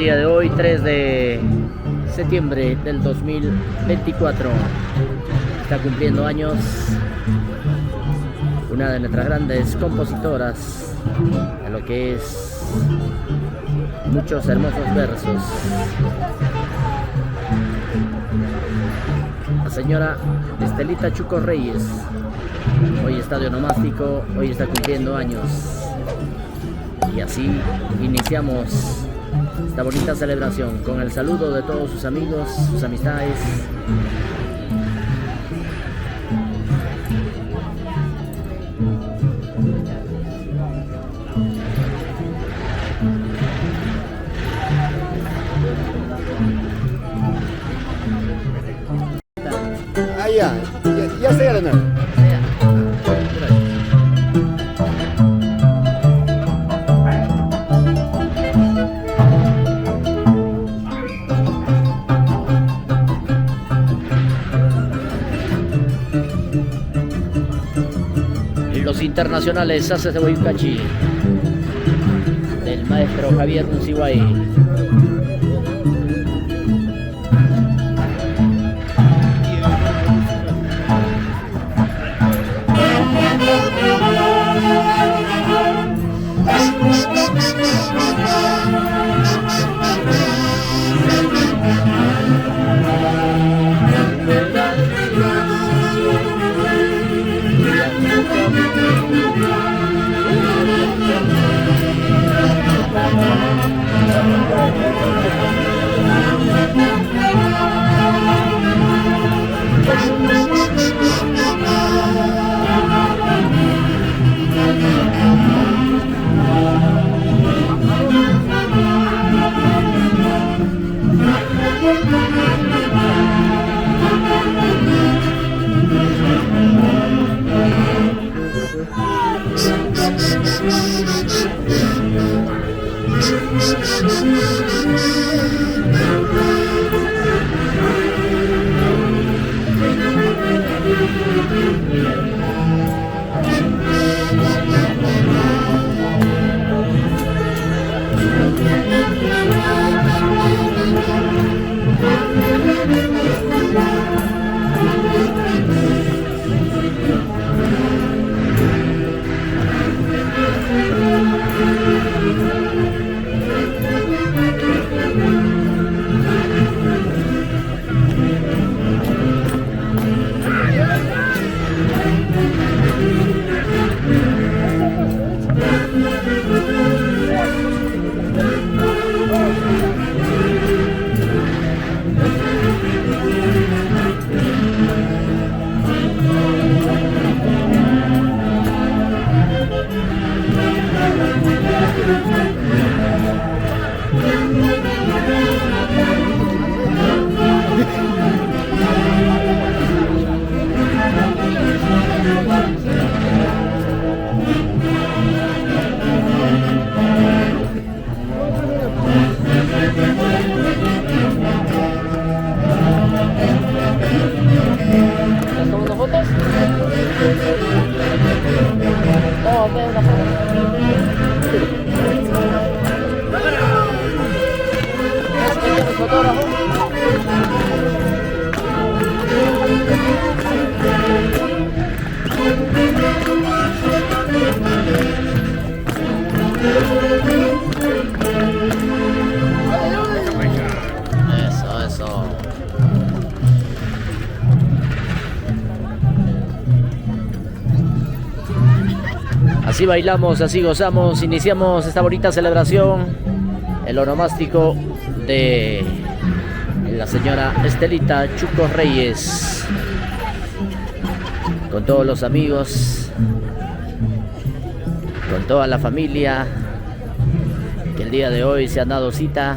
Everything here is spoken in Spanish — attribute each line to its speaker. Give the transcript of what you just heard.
Speaker 1: día de hoy, 3 de septiembre del 2024. Está cumpliendo años una de nuestras grandes compositoras de lo que es muchos hermosos versos, la señora Estelita Chuco Reyes. Hoy está de onomástico, hoy está cumpliendo años. Y así iniciamos esta bonita celebración con el saludo de todos sus amigos, sus amistades.
Speaker 2: Ah, ya sé, Leonardo.
Speaker 1: Los internacionales Haces de Boyucachi del maestro Javier Nunciguay. Eso. Así bailamos, así gozamos, iniciamos esta bonita celebración, el onomástico de la señora Estelita Chuco Reyes, con todos los amigos, con toda la familia que el día de hoy se han dado cita.